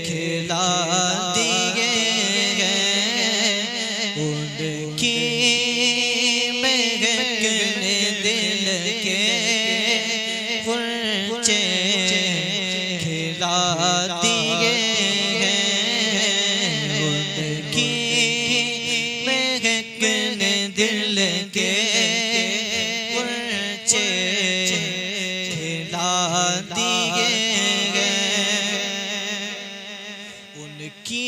खिला दिए उनकी महकने दिल के कुर्चे खिला दिए उनकी महकने दिल के कुर्चे खिला दिए उनकी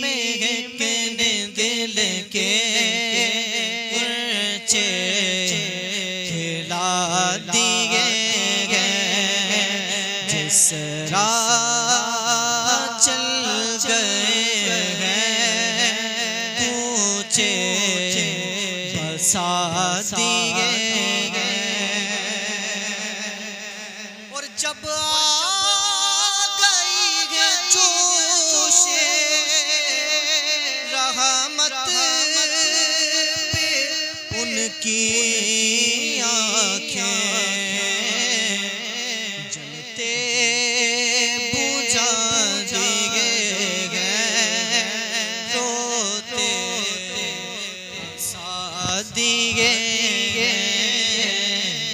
महकने दिल के कुर्चे खिला दिए जिस राह चल गए हैं पूछे बसा दिए और जब उनकी आँखें जलते बुझा दिए गए रोते सा दिए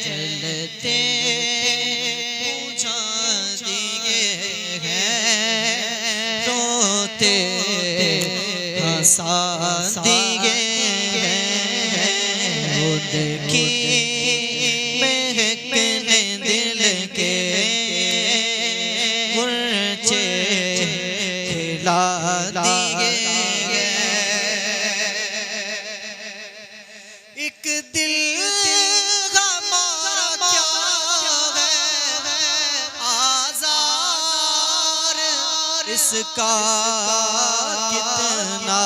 जलते बुझा दिए गए रोते हंसा दिए उनकी महकने दिल के कुर्चे खिला दिए एक दिल हमारा क्या है आज़ार इसका कितना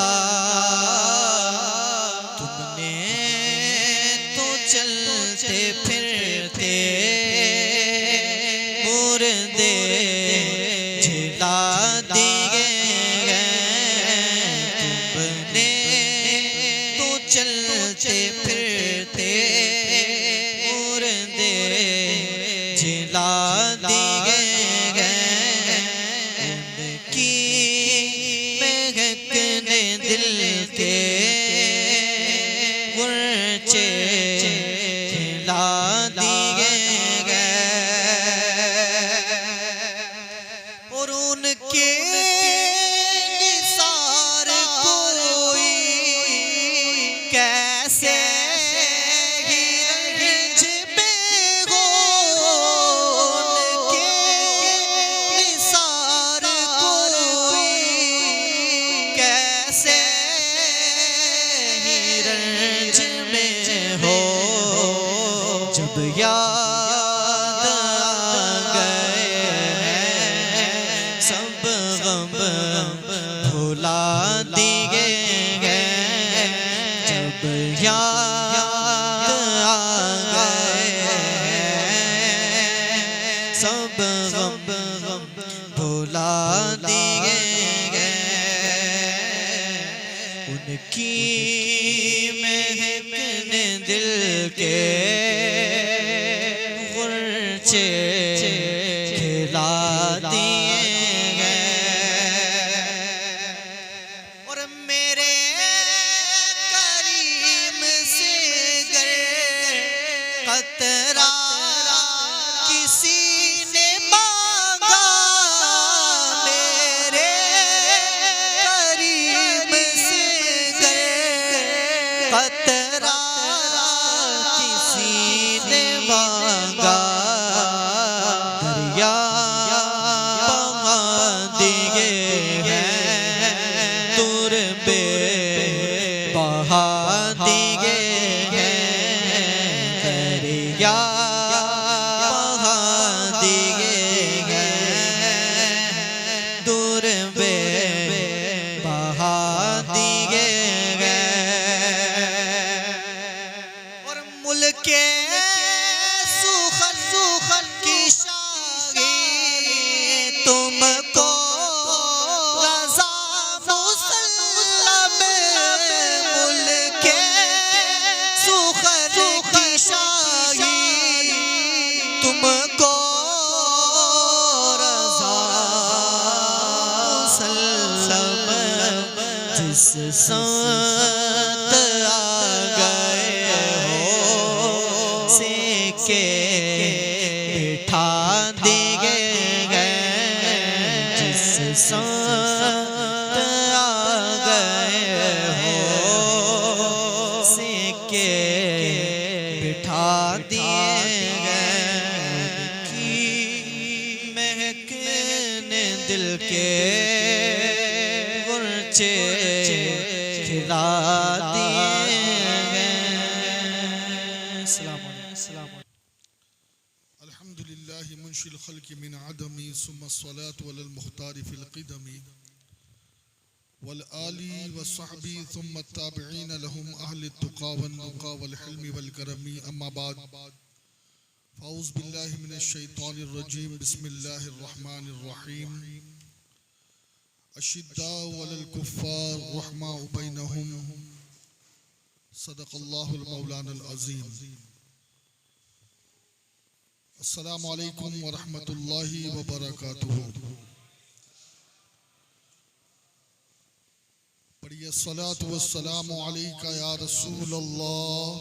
चलते फिरते मुर्दे झिला दिए तुमने तो चलते फिरते मुर्दे झिला दिए उनकी महकने दिल के कुर्चे खिला दिए और उनके निसार कोई कैसे हिरंज में हो उनके निसार कोई कैसे हिरंज में हो जब याद आ गए सब गम भुला दिए जब याद आ गए सब गम भुला दिए उनकी महकने दिल के कुर्चे खिला दिए और मेरे करीम से गर कतरा किसी ने मांगा मेरे करीम से गर कतरा किसी ने मांगा दरिया बहा दिए हैं दूर बे बहा दिए हैं दरिया बहा दिए हैं दूर बे बहा दिए और मुल्के सुखन की शाही तुमको रज़ा मुसल्लम मुल्के सुखन की शाही संत आ गए हो सीके बिठा दिए गए जिस संत आ गए हो सीके बिठा दिए गए की महकने दिल के गुरचे खिला दिए गए। अल्हम्दुलिल्लाहि मुंशिल खल्क़ि मिन अदमी सुम्मा अस्सलातु अलल मुख्तारि फिल क़िदमी वल आलि वस्सहबी सुम्मा ताबिईन लहुम अहले तुक़ा वन नुक़ा वल हिल्मि वल करमी अम्मा बाद फ़अऊज़ु बिल्लाहि मिनश शैतानिर रजीम बिस्मिल्लाहिर रहमानिर रहीम अशिद्दाउ अलल कुफ़्फ़ार रहमाउ बैनहुम सदक़ल्लाहुल मौलानाल अज़ीम। अस्सलामु अलैकुम व रहमतुल्लाहि व बरकातुहू। पढ़िए अस्सलातु वस्सलामु अलैका या रसूल अल्लाह,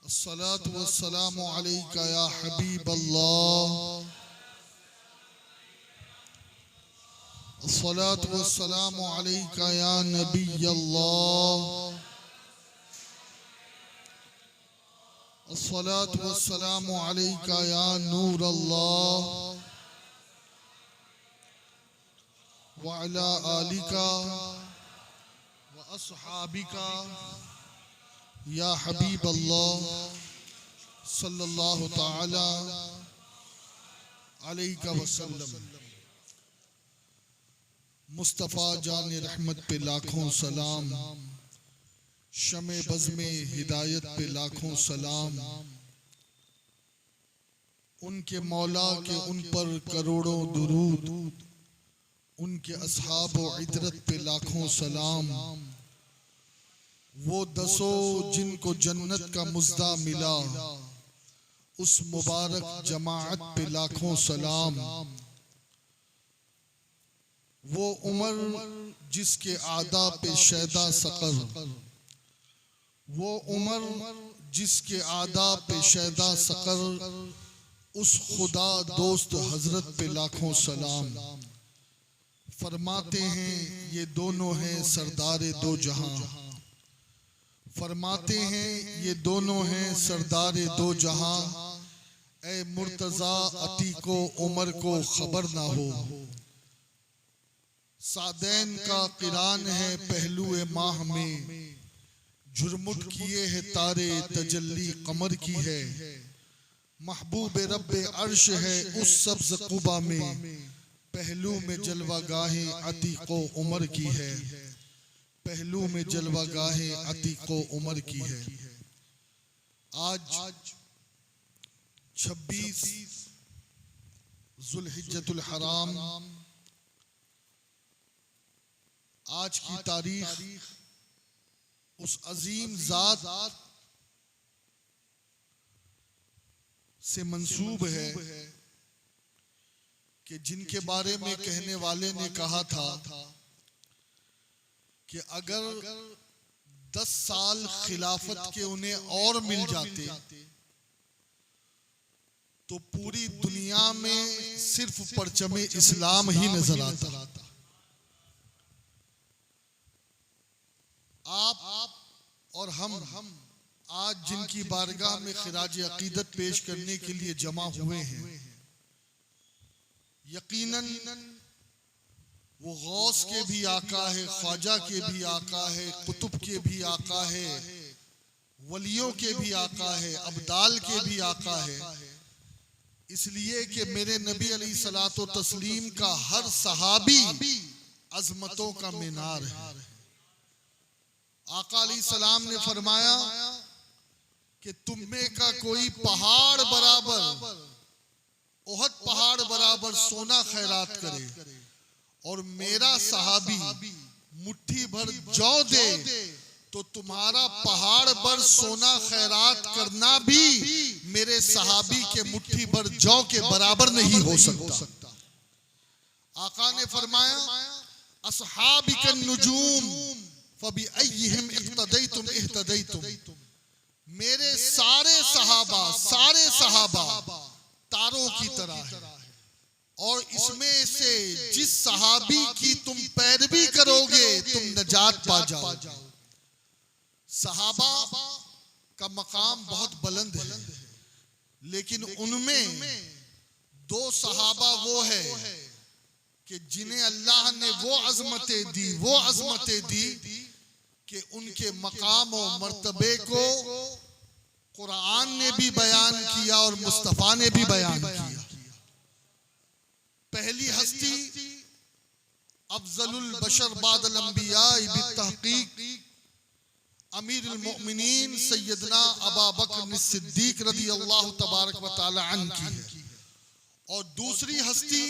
अस्सलातु वस्सलामु अलैका या हबीब अल्लाह, अस्सलातु वस्सलामु अलैका या नबी अल्लाह, अस्सलातु वस्सलामु अलैका या नूर अल्लाह व अला आलिका व अस्हाबिका या हबीब अल्लाह सल्लल्लाहु ताला अलैहि वसल्लम। मुस्तफ़ा जान रहमत पे लाखों सलाम, शमे बज़्मे हिदायत पे लाखों सलाम, उनके मौला के उन पर करोड़ों दुरूद, उनके अस्हाब व इतरत पे लाखों सलाम। वो दसों जिनको जन्नत का मुज़्दा मिला, उस मुबारक जमाअत पे लाखों सलाम। वो उमर जिसके आदा पे शैदा सक़र, वो उमर जिसके आदा पे शैदा सक़र, उस खुदा दोस्त हजरत पे लाखों सलाम। फरमाते हैं ये दोनों हैं सरदारे दो जहां, फरमाते हैं ये दोनों हैं सरदारे दो जहां। ए मुर्तज़ा अतीको उमर को खबर ना हो, सादैन का किरान है पहलुए माह में, झुरमुट किए है तारे तजल्ली कमर की है। महबूब रब्बे अर्श है उस सब्ज़ क़ुबा में, पहलू में जलवा गाहें अतीको उमर की है, पहलू में जलवा गाहें अतीको उमर की है। आज 26 ज़ुल्हिज्जतुल हराम, आज की तारीख उस अजीम ज़ात से मंसूब है कि जिनके बारे में कहने वाले ने कहा था कि अगर 10 साल खिलाफत के उन्हें और मिल जाते तो पूरी दुनिया में सिर्फ परचमे इस्लाम ही नजर आता। आप और हम आज जिनकी बारगाह में खिराज अकीदत पेश करने के लिए जमा हुए हैं, यकीनन वो गौस के भी आका है, ख्वाजा के भी आका है, कुतुब के भी आका है, वलियों के भी आका है, अब्दाल के भी आका है। इसलिए कि मेरे नबी अलैहिस्सलातो तस्लीम का हर सहाबी अजमतों का मीनार है। आका अलैहिस्सलाम ने फरमाया कि तुम में का कोई पहाड़ बराबर, ओहद पहाड़ बराबर सोना खैरात करे और मेरा सहाबी मुट्ठी भर जौ दे तो तुम्हारा पहाड़ भर सोना खैरात करना भी मेरे सहाबी के मुट्ठी भर जौ के बराबर नहीं हो सकता। आका ने फरमाया अस्हाबिकन नुजूम फबिअय्यिहिम इक्तदैतुम इह्तदैतुम, मेरे सारे सहाबा तारों की तरह है, और इसमें से जिस सहाबी की तुम पैरवी करोगे तुम नजात पा जाओगे। सहाबा का मकाम बहुत बुलंद है, लेकिन उनमें दो सहाबा वो है कि जिन्हें अल्लाह ने वो अजमतें दी कि उनके मकाम और मर्तबे को कुरान ने भी बयान किया और मुस्तफा ने भी बयान किया। पहली हस्ती अफजलुल बशर बादल अंबिया बित्तहकीक अमीरुल मोमिनीन सैयदना अबा बकर सिद्दीक रज़ी अल्लाह तबारक व तआला अन्हु की है, और दूसरी हस्ती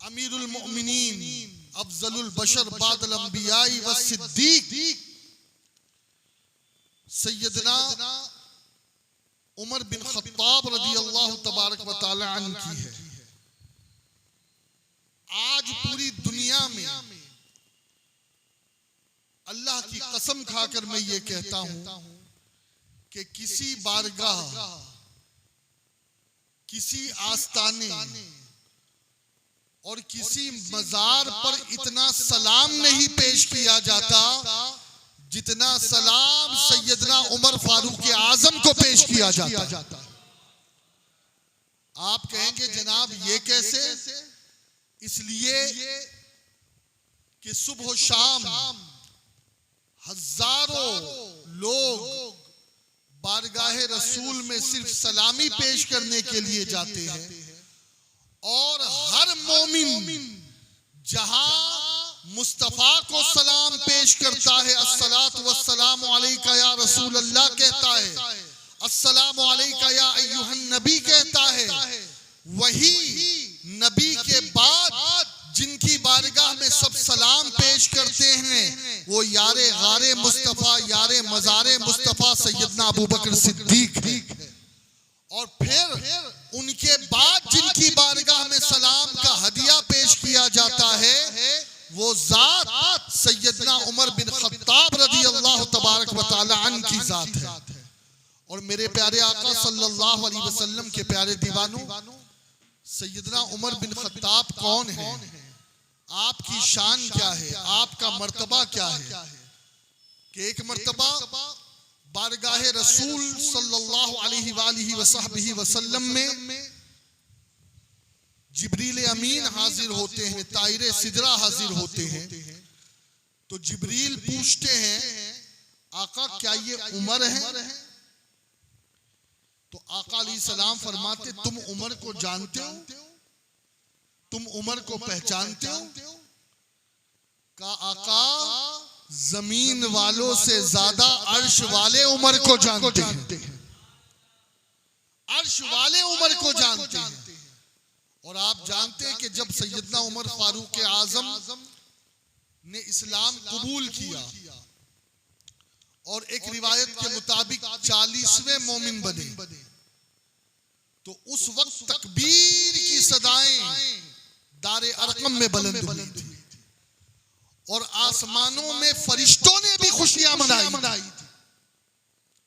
अमीरुल मोमिनीन अफजलुल बशर बादल अंबिया व सिद्दीक सैयदना उमर बिन खत्ताब रज़ी अल्लाह तबारक व तआला अन्हु की है। आज पूरी दुनिया में अल्लाह की कसम खाकर मैं ये कहता हूं कि किसी बारगाह, किसी आस्ताने और किसी मजार पर इतना सलाम नहीं पेश किया जाता जितना सलाम सैयदना उमर फारूक आजम को पेश किया जाता। आप कहेंगे जनाब ये कैसे? इसलिए कि सुबह शाम हजारों लोग बारगाह रसूल में सिर्फ सलामी पेश करने के लिए जाते हैं, और हर मोमिन जहां मुस्तफा को सलाम पेश करता है, अस्सलातु वस्सलामु अलैका या रसूल अल्लाह कहता है, अस्सलामु अलैका या अय्युहन नबी कहता है, वही नबी के बाद जिनकी बारगाह में सब सलाम पेश करते हैं वो यारे गारे मुस्तफा, यारे मजारे मुस्तफा सैयदना अबू बकर सिद्दीक है। और फिर उनके बाद जिनकी बारगाह में सलाम का हदिया पेश किया जाता है वो जात सैयदना उमर बिन खत्ताब रज़ी अल्लाह तबारक व तआला अन्हु की जात है। और मेरे प्यारे आका सल्लल्लाहु अलैहि वसल्लम के प्यारे दीवानों, सैयदना उमर बिन खत्ताब कौन है? आपकी शान क्या है? आपका मर्तबा क्या है? कि एक मर्तबा बारगाह रसूल सल्लल्लाहु अलैहि वसल्लम में जिब्रील अमीन हाजिर होते हैं, ताइरे सिदरा हाजिर होते हैं, तो जिब्रील पूछते हैं आका क्या ये उमर है? तो आका अलैहिस्सलाम फरमाते तुम उमर को जानते हो, तुम उमर को पहचानते हो? का आका जमीन वालों से ज्यादा अर्श वाले उमर को जानते हैं, अर्श वाले उमर को जानते हैं। और आप जानते हैं कि जब सैयदना उमर फारूक आजम ने इस्लाम कबूल किया और एक रिवायत के मुताबिक 40वें मोमिन बने, तो उस वक्त तकबीर की सदाएं दारे अरकम में बुलंद हुई थी और आसमानों में फरिश्तों ने भी खुशियां मनाई थी।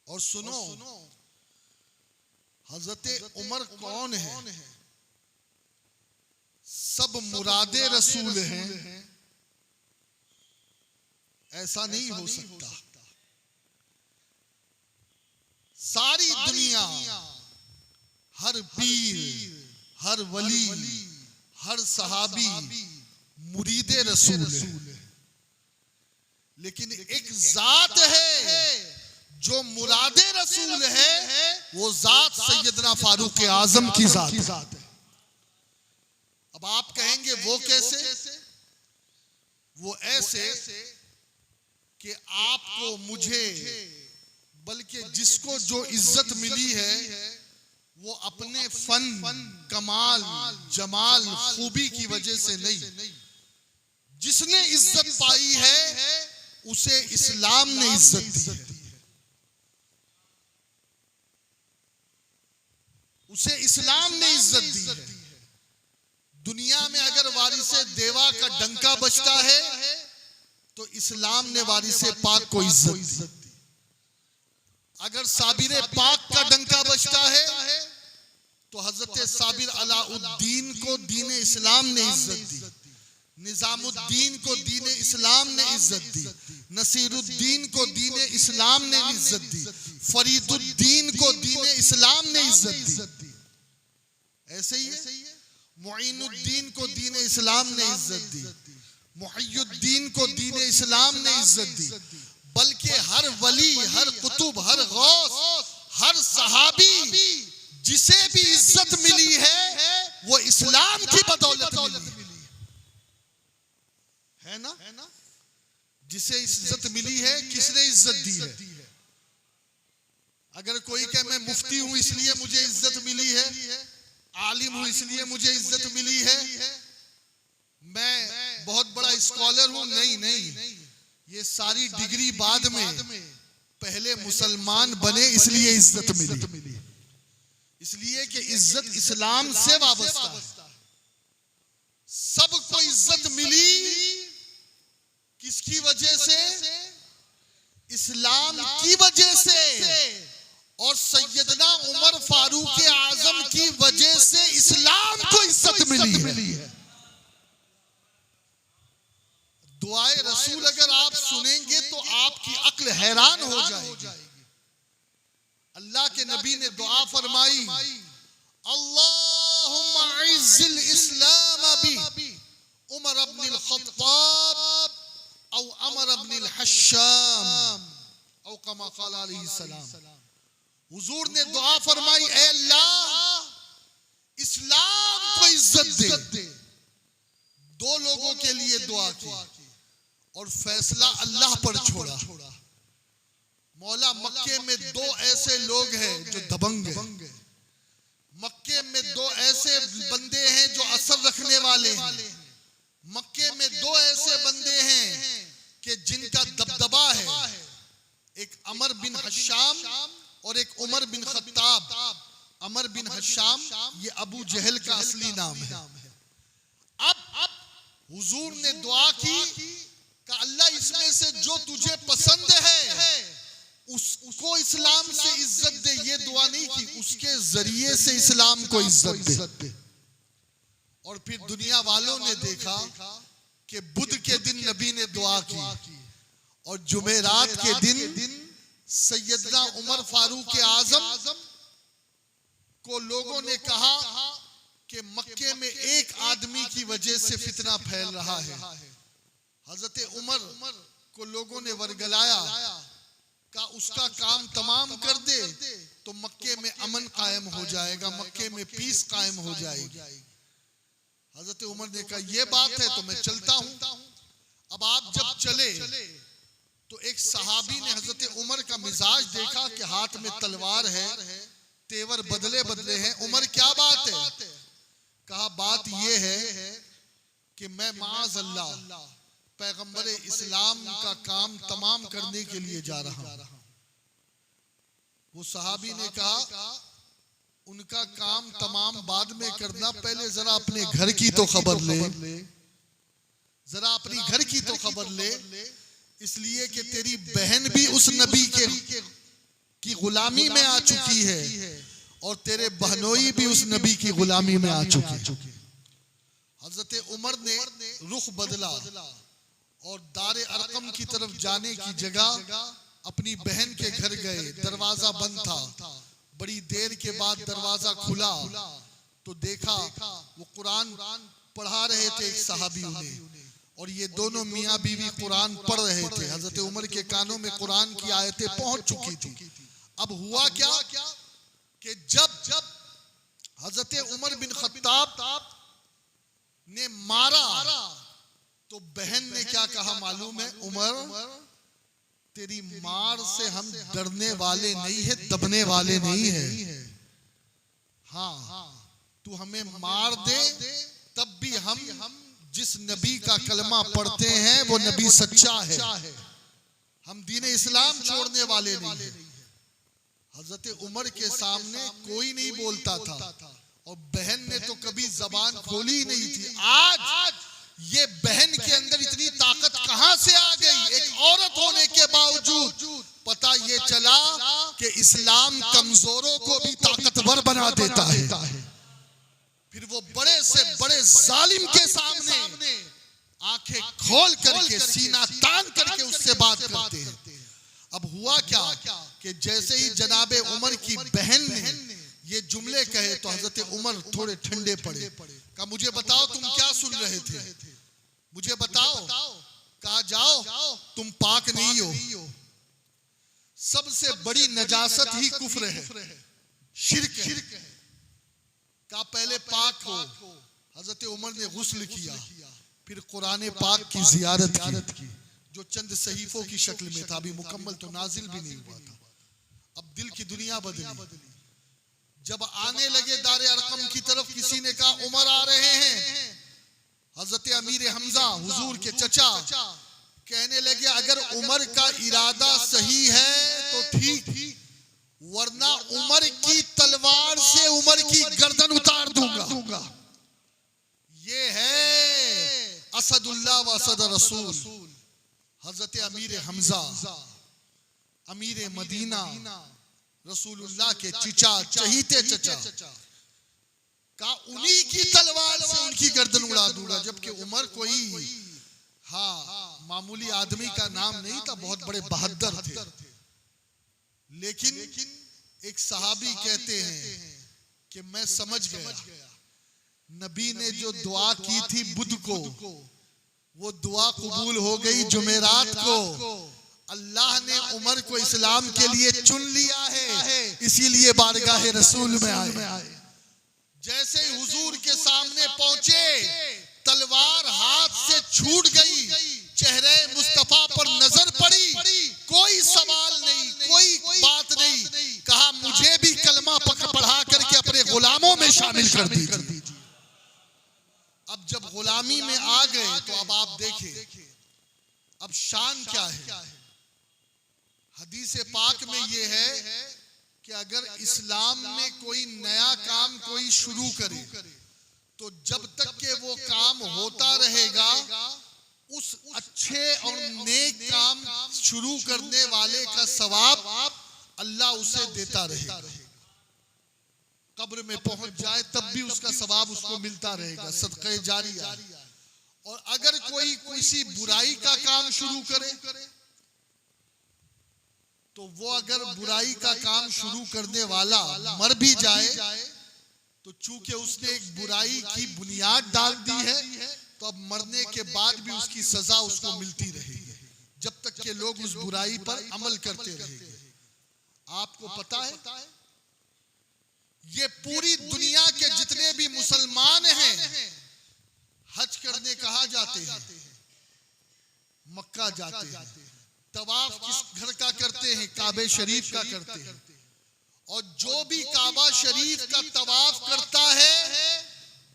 और सुनो, हजरत उमर कौन है? सब मुरादे रसूल हैं, ऐसा नहीं हो सकता। सारी दुनिया, हर पीर, हर वली, हर सहाबी मुरीदे रसूल है, लेकिन एक जात है जो मुरादे रसूल है, वो जात सैयदना फारूक आजम की जात है। अब आप कहेंगे वो कैसे? वो ऐसे कि आपको, मुझे, बल्कि जिसको जो इज्जत मिली है वो अपने फन, कमाल, जमाल, खूबी की वजह से नहीं, जिसने इज्जत पाई है उसे इस्लाम ने इज्जत दी है, उसे इस्लाम ने इज्जत दी है। दुनिया दुनिया में अगर वारिसे देवा का डंका बजता है तो इस्लाम ने वारिसे पाक को इज्जत दी। अगर साबिर पाक का डंका बजता है तो हजरत साबिर अलाउद्दीन को दीन इस्लाम ने इज्जत दी, निजामुद्दीन को दीन इस्लाम ने इज्जत दी, नसीरुद्दीन को दीन इस्लाम ने इज्जत दी, फरीदुद्दीन को दीन इस्लाम ने इज्जत दी। ऐसे ही मुईनुद्दीन को दीन इस्लाम ने इज्जत दी, मुहियुद्दीन को दीन इस्लाम ने इज्जत दी। बल्कि हर वली, हर कुतुब, हर गौस, हर सहाबी जिसे भी इज्जत मिली है वो इस्लाम की बदौलत मिली है ना। जिसे इज्जत मिली है किसने इज्जत दी है? अगर कोई कहे मैं मुफ्ती हूं इसलिए मुझे इज्जत मिली है, आलिम हूं इसलिए मुझे इज्जत मिली है, मैं बहुत बड़ा स्कॉलर हूं, नहीं, ये सारी डिग्री बाद में, पहले मुसलमान बने इसलिए इज्जत मिली। इसलिए कि इज्जत इस्लाम से वाबस्ता है। सबको इज्जत मिली किसकी वजह से? इस्लाम की वजह से, और सैयदना उमर फारूक आजम की वजह से इस्लाम को इज्जत मिली है। दुआए रसूल अगर आप सुनेंगे तो आपकी अक्ल हैरान हो जाएगी। अल्लाह के नबी ने दुआ फरमाई, अल्लाहुम्मा इज़्ज़िल इस्लाम बि उमर इब्न अल-खत्ताब औ उमर इब्न अल-हश्शाम औ कमा क़ाल अलैहि सलाम। हुजूर ने दुआ फरमाई, ऐ अल्लाह इस्लाम को इज्जत दे। दो लोगों के लिए दुआ की और फैसला अल्लाह पर छोड़ा। मौला मक्के में दो ऐसे लोग हैं जो दबंग हैं, मक्के में दो ऐसे बंदे हैं जो असर रखने वाले हैं, मक्के में दो ऐसे बंदे हैं कि जिनका दबदबा है, एक अमर बिन हश्शाम और एक उमर बिन खत्ताब। अमर बिन हश्शाम ये अबू जहल का असली नाम है। अब हुजूर ने दुआ की कि अल्लाह इसमें से जो तुझे पसंद है उसको इस्लाम से इज्जत दे। ये दुआ नहीं की, उसके जरिए से इस्लाम को इज्जत दे। और फिर दुनिया वालों ने देखा कि बुध के दिन नबी ने दुआ की और जुमेरात के दिन सैयदना उमर फारूक आजम को लोगों ने कहा कि मक्के में एक आदमी की वजह से फितना फैल रहा है। हजरत उमर को लोगों ने वरगलाया का उसका काम तमाम कर दे तो मक्के में अमन कायम हो जाएगा, मक्के में पीस कायम हो जाएगी। हजरत उमर ने कहा ये बात है तो मैं चलता हूं। अब आप जब चले तो एक सहाबी ने हजरत उमर का मिजाज देखा कि हाथ में तलवार है, तेवर बदले बदले हैं। उमर क्या बात है? कहा बात ये है कि मैं माज़ अल्लाह पैगंबर इस्लाम का काम तमाम करने के लिए जा रहा हूं। वो सहाबी ने कहा उनका काम तमाम बाद में करना, पहले जरा अपने घर की तो खबर ले, जरा अपनी घर की तो खबर ले। इसलिए कि तेरी बहन भी उस नबी की गुलामी में आ चुकी है और तेरे बहनोई भी उस नबी की गुलामी में आ चुकी है। हजरत उमर ने रुख बदला और दारे अरकम की तरफ जाने की जगह अपनी बहन के घर गए। दरवाजा बंद था, बड़ी देर के बाद दरवाजा खुला तो देखा वो कुरान पढ़ा रहे थे एक सहाबी उन्हें, और ये दोनों मियाँ बीवी कुरान पढ़ रहे थे। हजरत उमर के कानों में कुरान की आयतें पहुंच चुकी थी। अब हुआ क्या कि जब हजरत उमर बिन खत्ताब ने मारा तो बहन ने क्या कहा मालूम है? उमर तेरी मार से हम डरने वाले नहीं है, दबने वाले नहीं है। हाँ तू हमें मार दे तब भी हम जिस नबी का कलमा पढ़ते हैं वो नबी सच्चा है, हम दीन इस्लाम छोड़ने वाले नहीं है। हजरत उमर के सामने कोई नहीं बोलता था और बहन ने तो कभी जबान खोली नहीं थी। आज ये बहन के अंदर इतनी ताकत कहां से आ गई? एक औरत होने के बावजूद पता ये चला कि इस्लाम कमजोरों को भी ताकतवर बना देता है। फिर वो बड़े से बड़े जालिम के सामने आंखें खोल करके सीना तान करके उससे बात करते हैं। अब हुआ क्या कि जैसे ही जनाबे उमर की बहन ने ये जुमले कहे तो हजरत उमर थोड़े ठंडे पड़े। कहा मुझे बताओ तुम क्या सुन रहे थे, मुझे बताओ। कहा जाओ तुम पाक नहीं हो। सबसे बड़ी नजासत ही कुफ्र है, शिर्क है। कहा पहले पाक हो। हजरत उमर ने गुस्ल किया, फिर कुरान पाक की जियारत की जो चंद सहीफों की शक्ल में था, अभी मुकम्मल तो नाजिल भी नहीं हुआ था। अब दिल की दुनिया बदली। जब आने लगे दारे अरकम की तरफ, किसी ने कहा उमर आ रहे हैं। हजरत अमीर हमजा हुजूर के चचा कहने लगे अगर उमर का इरादा सही है तो ठीक, वरना उमर की तलवार से उमर की गर्दन उतार दूंगा। ये है असदुल्लाह व असद रसूल हजरत अमीर हमजा, अमीर मदीना, रसूलुल्लाह के चचा, चहीते चचा का उन्हीं की तलवार से उनकी गर्दन उड़ा दूंगा। जबकि उमर कोई मामूली आदमी का नाम नहीं था, बहुत बड़े बहादुर थे। लेकिन एक सहाबी कहते हैं कि मैं समझ गया नबी ने जो दुआ की थी बुध को, वो दुआ कबूल हो गई जुमेरात को। अल्लाह ने उमर को इस्लाम के लिए चुन लिया है, इसीलिए बारगाह रसूल में आए। जैसे ही हुजूर के सामने पहुंचे, तलवार हाथ से छूट गई, चेहरे मुस्तफा पर नजर पड़ी, कोई सवाल नहीं, कोई बात नहीं। कहा मुझे भी कलमा पढ़ा करके अपने गुलामों में शामिल कर दीजिए। अब जब गुलामी में आ गए तो अब आप देखें अब शान क्या है। हदीस पाक में यह है कि अगर इस्लाम में कोई नया काम कोई शुरू करे तो जब तक के वो काम होता रहेगा, उस अच्छे और नेक काम शुरू करने वाले का सवाब अल्लाह उसे देता रहेगा। कब्र में पहुंच जाए तब भी उसका सवाब उसको मिलता रहेगा, सदक़े जारिया। और अगर कोई किसी बुराई का काम शुरू करे तो वो अगर बुराई का काम शुरू करने वाला मर भी जाए तो चूंकि उसने एक बुराई की बुनियाद डाल दी है, तो अब मरने के बाद भी उसकी सजा उसको मिलती रहेगी, जब तक के लोग उस बुराई पर अमल करते रहेंगे। आपको पता है ये पूरी दुनिया के जितने भी मुसलमान हैं हज करने कहाँ जाते हैं? मक्का जाते हैं। तवाफ किस घर का करते हैं? काबे शरीफ का करते हैं। और जो भी काबा शरीफ का तवाफ करता है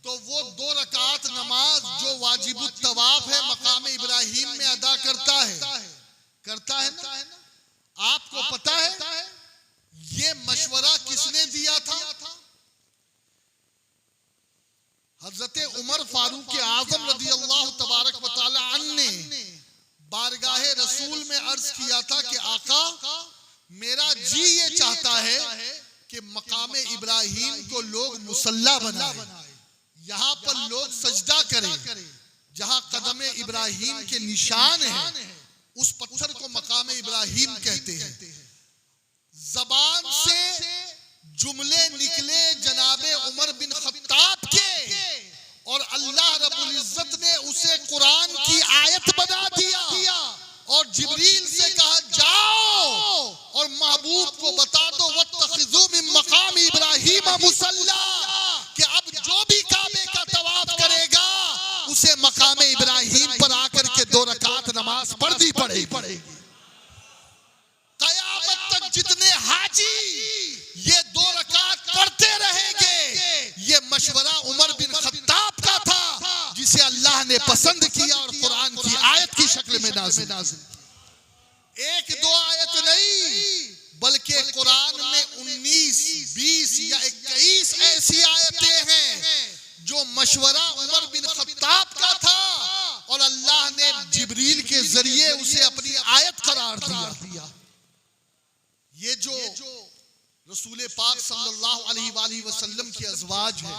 तो वो 2 रकात नमाज जो वाजिबुत तवाफ है मकाम इब्राहिम में अदा करता है ना। आपको पता है ये मशवरा किसने दिया था? हजरत उमर फारूक आजम रज़ी अल्लाह तबारक व तआला अन्हु ने बारगाह रसूल में अर्ज किया था कि आका मेरा जी ये चाहता है कि मकाम इब्राहिम को लोग मुसल्ला बनाए, यहाँ पर लोग सजदा करें, जहाँ कदम इब्राहिम के निशान है उस पत्थर को मकाम इब्राहिम कहते हैं। जबान से जुमले निकले जनाबे उमर बिन खत्ताब के, और अल्लाह रब्बुल इज्जत ने उसे कुरान की आयत बना दिया और जिब्रील से कहा जाओ और महबूब को बता दो वत्तखिज़ू मिन मकाम इब्राहिम मुसल्ला, कि अब जो भी काबे का तवाफ करेगा उसे मकाम इब्राहिम पर आकर के 2 रकात नमाज पढ़नी पड़ेगी। कयामत तक जितने हाजी ये 2 रकात पढ़ते रहेंगे, ये मशवरा उमर बिन खत्ताब का था जिसे अल्लाह ने पसंद किया और कुरान की आयत की शक्ल में नाज़िल। 1-2 आयत नहीं बल्कि कुरान में 19, 20 या 21 ऐसी आयतें रसूल पाक सल्लल्लाहु अलैहि वसल्लम की अज़वाज है,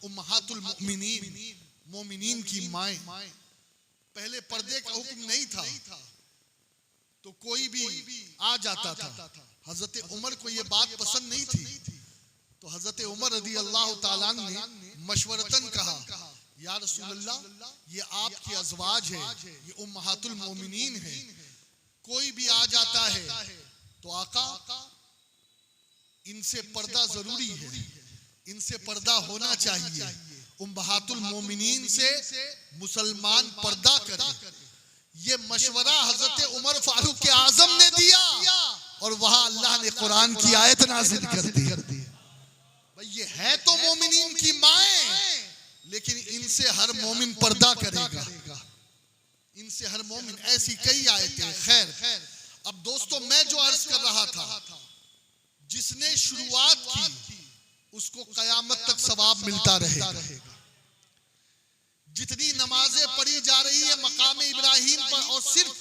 उम्महातुल मुमिनीन, मोमिनीन की माएँ। पहले पर्दे का हुक्म नहीं था तो कोई भी आ जाता था। हजरत उमर को ये बात पसंद नहीं थी तो हजरत उमर रज़ी अल्लाह ताला ने मशवरतन कहा, या रसूलल्लाह, ये आपकी अज़वाज है, ये उम्महातुल मोमिनीन है, कोई भी आ जाता है तो आका इनसे पर्दा जरूरी है, इनसे पर्दा होना चाहिए। उम्महातुल मोमिनीन से मुसलमान पर्दा करे। ये मशवरा हजरत उमर फारूक के आजम ने दिया और वहां अल्लाह ने कुरान की आयत नाज़िल कर दी। भाई ये है तो मोमिनीन की माएँ, लेकिन इनसे हर मोमिन पर्दा करेगा, इनसे हर मोमिन। ऐसी कई आयतें। खैर, अब दोस्तों मैं जो अर्ज कर रहा था, जिसने शुरुआत की उसको कयामत तक सवाब मिलता रहेगा। जितनी नमाजें पढ़ी जा रही है मकाम इब्राहिम पर, और सिर्फ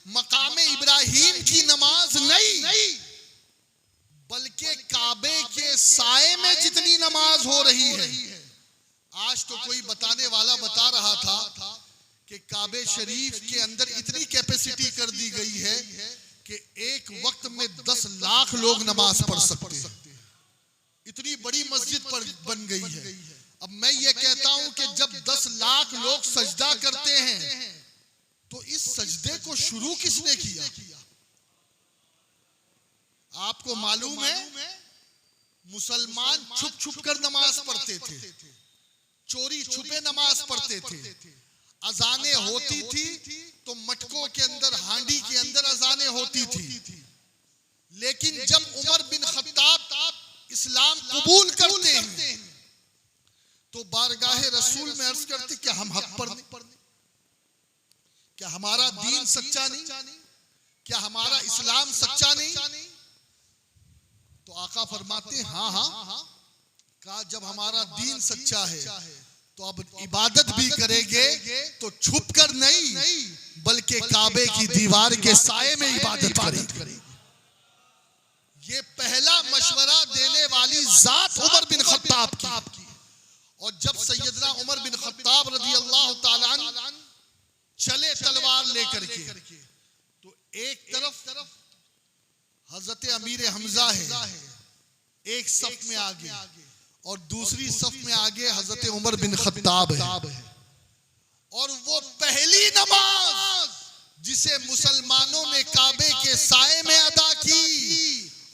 मकाम इब्राहिम की नमाज नहीं बल्कि काबे के साए में जितनी नमाज हो रही है। आज तो कोई बताने वाला बता रहा था कि काबे शरीफ के अंदर इतनी कैपेसिटी कर दी गई है कि एक वक्त में 10 लाख लोग नमाज पढ़ सकते हैं। इतनी बड़ी मस्जिद पर बन गई है। अब मैं ये कहता हूं कि जब 10 लाख लोग सजदा करते हैं तो इस सजदे को शुरू किसने किया? आपको मालूम है मुसलमान छुप छुप कर नमाज पढ़ते थे, चोरी छुपे नमाज पढ़ते थे। अजानें होती थी तो मटकों के अंदर, हांडी के अंदर अजानें होती थी। लेकिन जब उमर बिन खत्ताब इस्लाम कबूल करते हैं तो बारगाहे रसूल में अर्ज करते कि हम हक पर नहीं, क्या हमारा दीन सच्चा नहीं, क्या हमारा इस्लाम सच्चा नहीं? तो आका फरमाते हाँ, कहा जब हमारा दीन सच्चा है तो अब इबादत भी करेंगे तो छुप कर नहीं बल्कि काबे की दीवार के साए में इबादत करेंगे। ये पहला मशवरा देने वाली जात उमर बिन खत्ताब की। और जब सैयदना उमर बिन खत्ताब रज़ी अल्लाह ताला अन्हु चले तलवार लेकर के, तो एक तरफ हजरत अमीर हमजा है, एक सफ में आगे, और दूसरी सफ में आगे हजरत उमर बिन खत्ताब है। और वो पहली नमाज जिसे मुसलमानों ने काबे के साए में अदा की,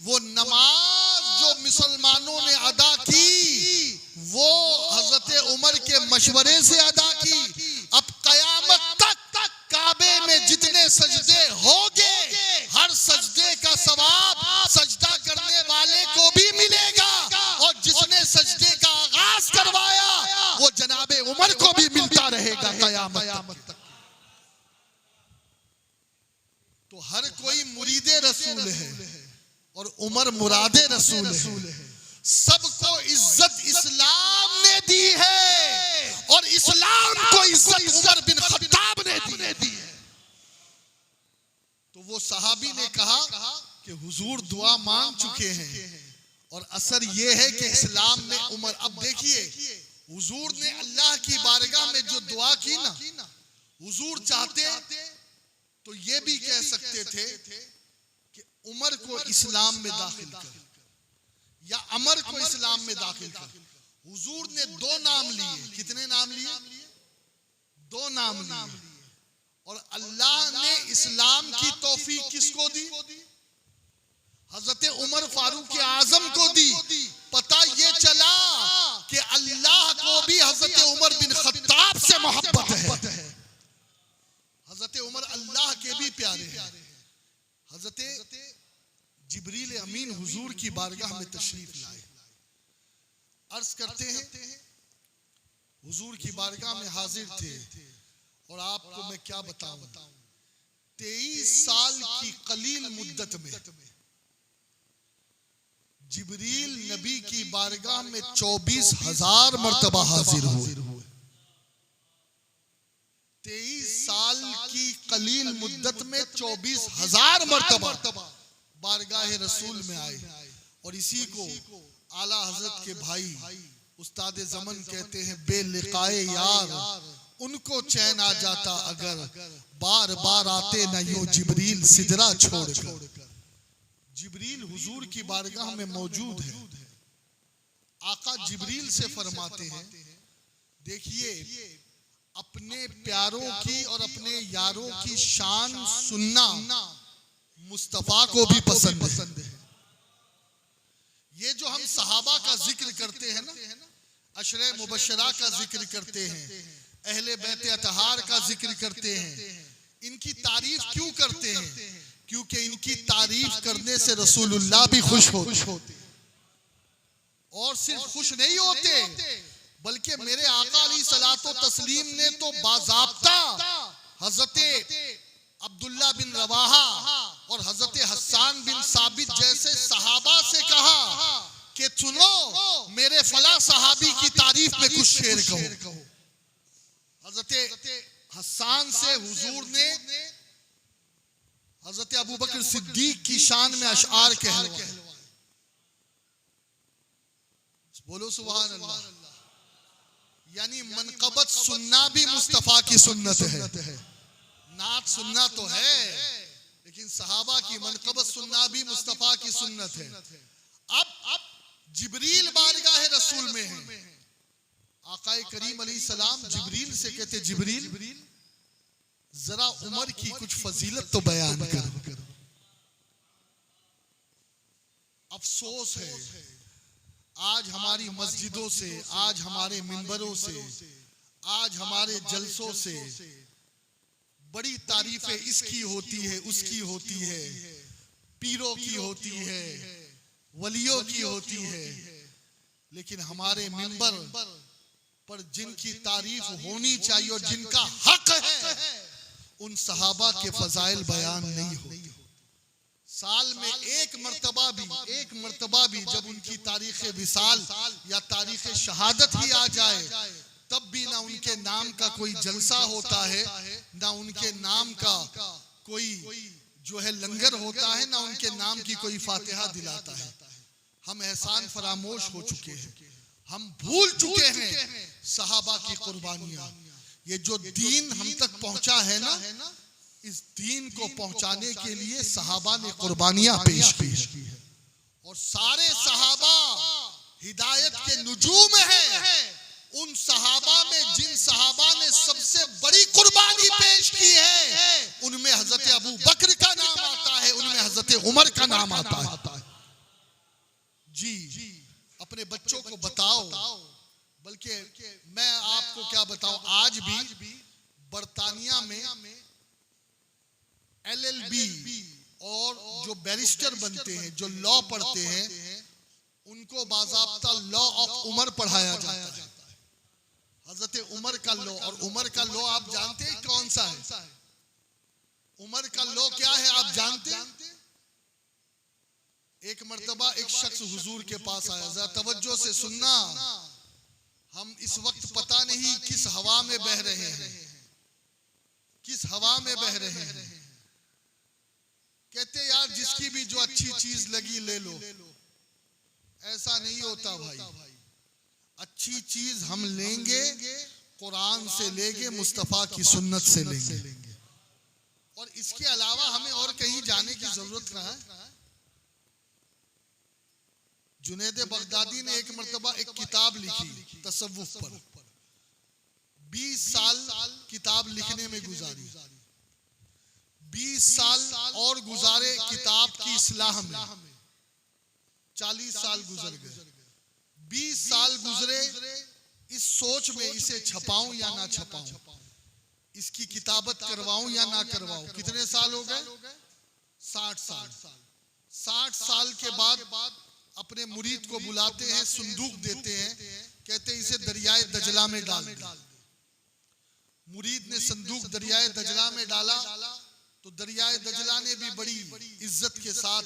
वो नमाज जो मुसलमानों ने अदा की वो हजरत उमर के मशवरे से अदा की। अब कयामत तक काबे में जितने सजदे होंगे, हर सजदे का सवाब सजदा करने वाले को भी मिलेगा, और जिसने सजदे का आगाज करवाया वो जनाबे उमर को भी मिलता रहेगा कयामत तक। तो हर कोई मुरीदे रसूल है और उमर मुरादे रसूल है। सबको इज्जत इस्लाम ने दी है और इस्लाम को इज्जत उमर बिन खत्ताब ने दी है। तो वो सहाबी ने कहा कि हुजूर दुआ मांग चुके हैं और असर ये है कि इस्लाम में उमर। अब देखिए हुजूर ने अल्लाह की बारगाह में जो दुआ की ना, हुजूर चाहते तो ये भी कह सकते थे कि उमर को इस्लाम में दाखिल कर या अमर को इस्लाम में दाखिल कर। हुजूर ने 2 नाम लिए। कितने नाम लिए? 2 नाम लिए। और अल्लाह ने इस्लाम की तौफीक किसको दी? हजरत उमर फारूक आजम को दी। पता ये चला कि अल्लाह को भी हजरत उमर बिन खत्ताब से मोहब्बत है। हजरत उमर अल्लाह के भी प्यारे हैं। हजरत जिब्रील अमीन हुजूर की बारगाह में तशरीफ लाए। अर्ज करते हैं हुजूर की बारगाह में हाजिर थे और आपको मैं क्या बताऊं, 23 साल की कलील मुद्दत में जिब्रील नबी की बारगाह में 24,000 मर्तबा हाजिर हुए। 23 साल की कलील मुद्दत में 24,000 मर्तबा बारगाह रसूल में आए। और इसी को आला हजरत के भाई उस्ताद ज़मन कहते हैं, बेलिकाए यार उनको चैन आ जाता अगर बार बार आते न यूं जिब्रील सिदरा छोड़कर। जिब्रील हुजूर की बारगाह में मौजूद है। आका जिब्रील से फरमाते हैं, देखिए अपने प्यारों की और अपने यारों की शान सुनना मुस्तफा को भी पसंद है। ये जो हम सहाबा का जिक्र करते हैं ना, अशरे मुबशरा का जिक्र करते हैं, अहले बैत अतहार का जिक्र करते हैं, इनकी तारीफ क्यों करते हैं? क्योंकि इनकी तारीफ करने से रसूलुल्लाह भी खुश होते, और सिर्फ खुश नहीं होते बल्कि मेरे आका अलैहिस्सलातो तस्लीम ने तो बाज़ाब्ता हजरत अब्दुल्ला बिन रवाहा और हजरत हस्सान बिन साबित जैसे सहाबा से कहा कि सुनो मेरे फला सहाबी की तारीफ में कुछ शेर कहो। हजरत हस्सान से हुजूर ने हजरत अबू बकर सिद्दीक की शान में अशआर कहलवाए। बोलो सुभान अल्लाह। यानी मनकबत सुनना भी मुस्तफा की सुन्नत है। नात सुनना तो है लेकिन सहाबा की मनकबत सुनना भी मुस्तफा की सुन्नत है। अब जिब्रील बारगाह रसूल में है। आकाए करीम अलैहिस्सलाम जिब्रील से कहते, जिब्रील जरा उमर की कुछ फजीलत तो बयान कर। अफसोस है आज हमारी मस्जिदों से, आज हमारे मिंबरों से, आज हमारे जलसों से बड़ी तारीफें इसकी होती है, उसकी होती है, पीरों की होती है, वलियों की होती है, लेकिन हमारे मिंबर पर जिनकी तारीफ होनी चाहिए और जिनका हक है उन सहाबा के फजाइल बयान नहीं होते। साल में एक मर्तबा भी जब उनकी तारीख विसाल या तारीख शहादत ही आ जाए तब भी ना उनके नाम का कोई जलसा होता है, ना उनके नाम का कोई जो है लंगर होता है, ना उनके नाम की कोई फातिहा दिलाता है। हम एहसान फरामोश हो चुके हैं, हम भूल चुके हैं सहाबा की कुर्बानियां। ये जो दीन हम तक पहुंचा है ना, इस दीन को पहुंचाने के लिए सहाबा ने कुर्बानियां पेश की है। और सारे सहाबा हिदायत के नुजूम हैं। उन सहाबा में जिन सहाबा ने सबसे बड़ी कुर्बानी पेश की है उनमें हजरत अबू बकर का नाम आता है, उनमें हजरत उमर का नाम आता है। जी अपने बच्चों को बताओ, बल्कि मैं आपको क्या बताऊं, आज भी बरतानिया में LLB और जो बैरिस्टर बनते हैं, जो लॉ पढ़ते हैं, उनको बाज़ाब्ता लॉ ऑफ उमर पढ़ाया जाता है। हजरत उमर का लॉ, और उमर का लॉ आप जानते हैं कौन सा है? उमर का लॉ क्या है आप जानते हैं? एक मर्तबा एक शख्स हुजूर के पास आया, जरा तवज्जो से सुनना, हम इस वक्त पता नहीं किस हवा में बह रहे हैं, किस हवा में बह रहे हैं। कहते यार जिसकी भी जो अच्छी चीज लगी ले लो। ऐसा नहीं होता भाई, अच्छी चीज हम लेंगे कुरान से लेंगे, मुस्तफा की सुन्नत से लेंगे, और इसके अलावा हमें और कहीं जाने की जरूरत कहाँ है। जुनैद बगदादी ने एक मर्तबा एक किताब लिखी तसव्वुफ पर, 20 साल किताब लिखने में गुजारी, 20 साल और गुजारे किताब की इस्लाह में, 40 साल गुजर गए। 20 साल गुजरे इस सोच में इसे छपाऊं या ना छपाऊं, इसकी किताबत करवाऊं या ना करवाऊं। कितने साल हो गए? 60 साल। 60 साल के बाद अपने मुरीद को बुलाते हैं, संदूक देते हैं, कहते इसे दरियाए दजला में डाल दे। मुरीद ने संदूक दरियाए दजला में डाला तो दरियाए दजला ने भी बड़ी इज्जत के साथ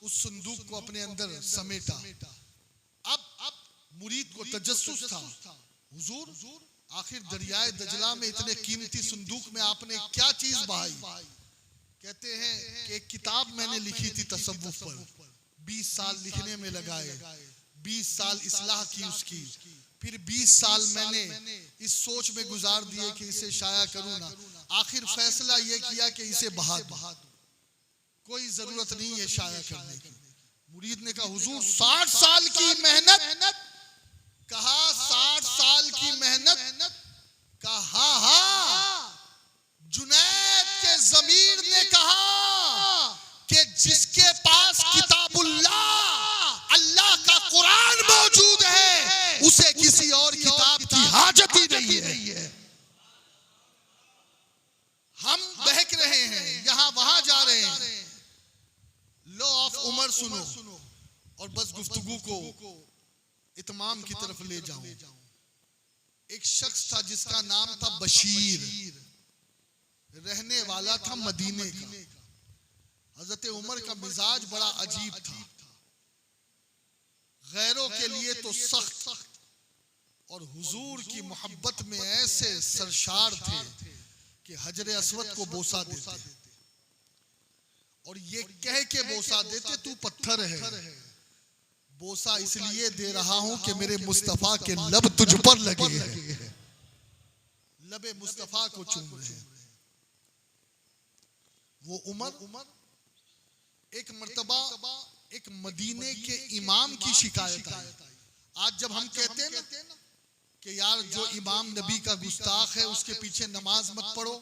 उस संदूक को अपने अंदर समेटा। अब मुरीद को तजस्सुस था, हुजूर आखिर दरियाए दजला में इतने कीमती संदूक में आपने क्या चीज बहाई? कहते हैं कि एक किताब मैंने लिखी थी तसव्वुफ पर, 20 साल लिखने में लगाए, 20 साल इस्लाह की उसकी, फिर 20 साल मैंने इस सोच में गुजार दिए कि इसे शाया करूं ना। आखिर फैसला यह किया कि इसे बहा दूं, कोई जरूरत नहीं है शाया करने की। मुरीद ने कहा हुजूर 60 साल की मेहनत, कहा 60 साल की मेहनत, कहा हाँ। जुनैद के ज़मीर ने कहा कि जिसके पास किताबुल्लाह अल्लाह का कुरान मौजूद है उसे किसी और किताब की हाजत ही नहीं है। हम बहक रहे हैं, यहां वहां जा रहे हैं। लॉ ऑफ उमर सुनो और बस गुफ्तगू को इत्माम की तरफ ले जाऊं। एक शख्स था जिसका नाम था बशीर, रहने वाला था मदीने का। हजरत उमर का मिजाज बड़ा अजीब था, गैरों के लिए तो सख्त और हुजूर की मोहब्बत में ऐसे सरशार थे कि हजरे अस्वद को बोसा देते और ये कह के बोसा देते तू पत्थर है। बोसा इसलिए दे रहा हूं कि मेरे मुस्तफा के लब तुझ पर लगे हैं, लबे मुस्तफा को चूम रहे हैं। वो उमर एक मर्तबा एक मदीने के इमाम की शिकायत आई। आज जब हम कहते हैं ना कि यार जो इमाम नबी का गुस्ताख है उसके पीछे नमाज मत पढ़ो,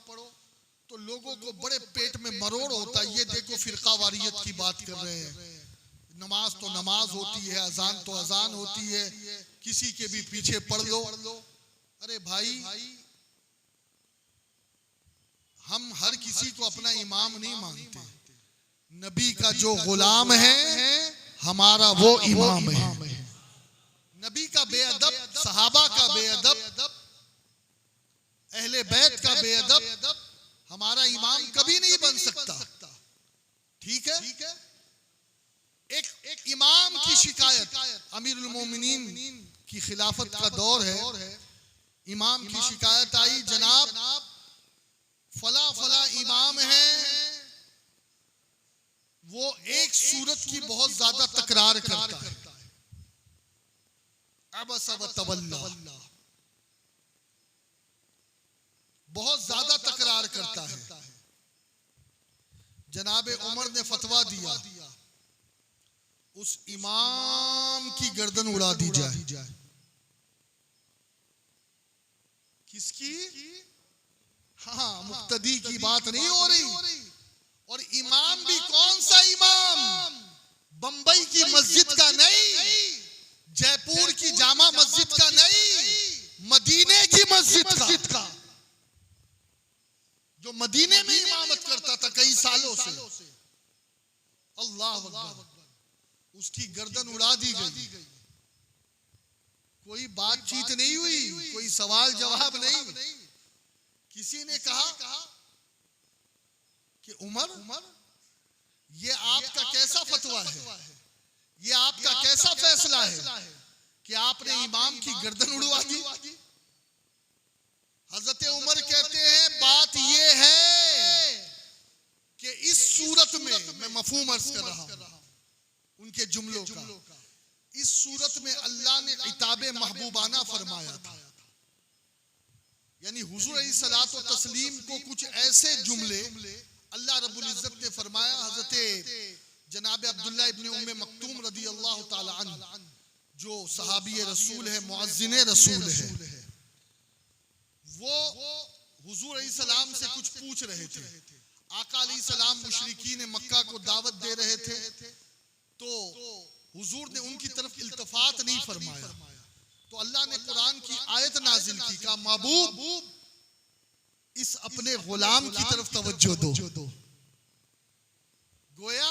तो लोगों को बड़े पेट में मरोड़ होता है। ये देखो फिरका वारियत की बात कर रहे हैं। नमाज तो नमाज होती है, अजान तो अजान होती है, किसी के भी पीछे पढ़ लो। अरे भाई, हम हर किसी को अपना इमाम नहीं मानते। नबी का जो गुलाम है हमारा वो इमाम है। नबी का बेअदब, सहाबा का बेअदब, अहले बैत का बेअदब हमारा इमाम कभी नहीं बन सकता। ठीक है। एक इमाम की शिकायत, अमीरुल मोमिनीन की खिलाफत का दौर है, इमाम की शिकायत आई, जनाब फला फला इमाम है, वो एक सूरत की बहुत ज्यादा तकरार करता है। अबस व तवल्ला, बहुत ज्यादा तकरार करता है। जनाबे उमर ने फतवा दिया उस इमाम की गर्दन उड़ा दी जाए। किसकी? हाँ, मुक्तदी की बात नहीं हो रही। और इमाम भी कौन सा इमाम? बंबई की मस्जिद का नहीं, जयपुर की जामा मस्जिद का नहीं, मदीने की मस्जिद का, जो मदीने में इमामत करता था कई सालों से। अल्लाह अकबर। उसकी गर्दन उड़ा दी गई। कोई बातचीत नहीं हुई, कोई सवाल जवाब नहीं। किसी ने कहा कि उमर, ये आपका कैसा फतवा है, ये आपका कैसा फैसला है कि आपने इमाम की गर्दन उड़वा दी? हजरत उमर कहते हैं बात ये है कि इस सूरत में, मैं मफहूम अर्ज कर रहा हूं उनके जुमलों का, इस सूरत में अल्लाह ने इताबे महबूबाना फरमाया था। यानी हुजूर अलैहिस्सलातो व तस्लीम को कुछ ऐसे जुमले अल्लाह रब्बुल इज्जत ने फरमाया। हजरत जनाब अब्दुल्लाह इब्ने उम्मे मक्तूम रदी अल्लाह ताला अन्हु, जो सहाबी रसूल है, मुअज्जिन रसूल है, वो हुजूर अलैहिस्सलाम से कुछ पूछ रहे थे। आका अलैहिस्सलाम मुशरिकीन मक्का को दावत दे रहे थे, तो हुजूर ने उनकी तरफ इल्तिफात नहीं फरमाया। तो अल्लाह ने कुरान की आयत नाजिल की, कहा महबूब इस अपने गुलाम की तरफ तवज्जो दो। गोया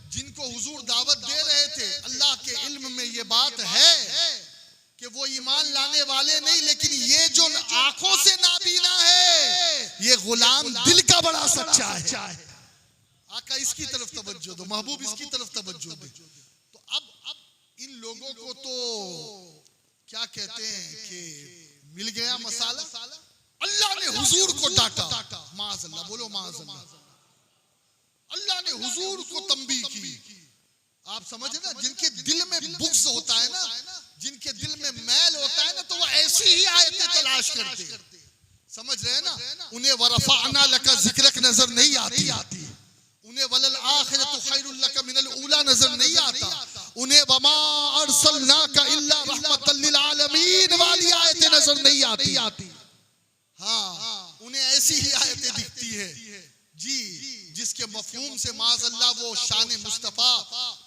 जिनको हुजूर दावत दे रहे थे, अल्लाह के इल्म में ये बात है कि वो ईमान लाने वाले नहीं, लेकिन ये जो आंखों से नाबीना है, ये गुलाम दिल का बड़ा सच्चा है। आका इसकी तरफ तवज्जो दो, महबूब इसकी तरफ तवज्जो दो। तो अब इन लोगों को तो क्या कहते हैं कि मिल गया मसाला। अल्लाह ने हुजूर को डांटा, माज़अल्लाह, बोलो माज़अल्लाह। अल्लाह ने हुजूर को तंबीह की। आप समझे ना, जिनके दिल में बुग़्ज़ होता है ना, जिनके दिल में मैल होता है ना, तो वो ऐसी ही आयतें तलाश करते हैं। समझ रहे हैं ना, उन्हें वरफ़अना लका ज़िक्रक नजर नहीं आती, उन्हें वलल आखिरतु खैरुल लका मिनल ऊला नजर नहीं आता, उन्हें वमा अरसलनाका इल्ला रहमतल लिल आलमीन वाली आयतें नजर नहीं आती। हाँ, उन्हें ऐसी ही आयतें दिखती है जी, जिसके मफहूम से माज़अल्लाह वो शान मुस्तफ़ा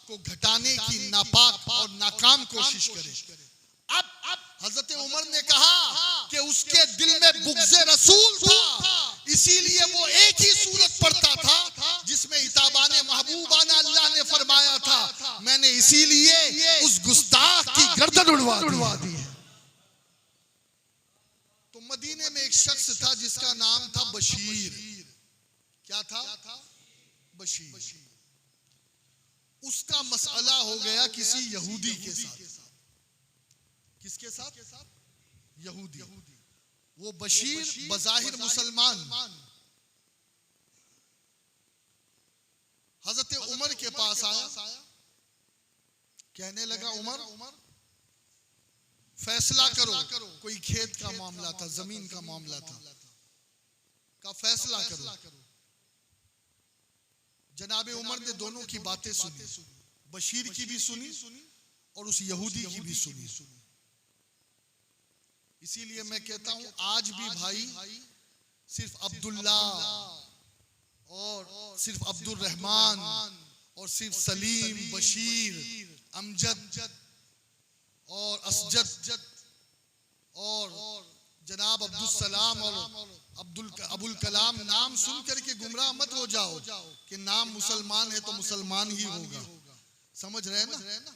को घटाने की नापाक और नाकाम कोशिश करे। अब हजरत उमर ने कहा कि उसके दिल में बुग़्ज़े रसूल था, इसीलिए वो एक ही सूरत पढ़ता था जिसमें इताबाने महबूबाना अल्लाह ने फरमाया था, मैंने इसीलिए उस गुस्ताख की गर्दन उड़वा दी। तो मदीने में एक शख्स था जिसका नाम था बशीर। क्या था? बशीर। उसका मसला हो गया किसी यहूदी के साथ। किसके साथ? यहूदी। वो बशीर बज़ाहिर मुसलमान हजरत उमर के पास आया, कहने लगा, उमर फैसला करो। कोई खेत का मामला था, जमीन का मामला था, का फैसला करो। जनाबे उमर ने दोनों की बातें सुनी, बशीर की भी सुनी और उस यहूदी की भी सुनी। इसीलिए मैं कहता हूं आज भी भाई सिर्फ अब्दुल्ला और सिर्फ अब्दुल रहमान और सिर्फ सलीम, बशीर, अमजद और असजद और जनाब अब्दुल सलाम और अबुल कलाम नाम सुन करके गुमराह मत हो जाओ कि नाम मुसलमान है तो मुसलमान ही होगा। समझ रहे हैं ना,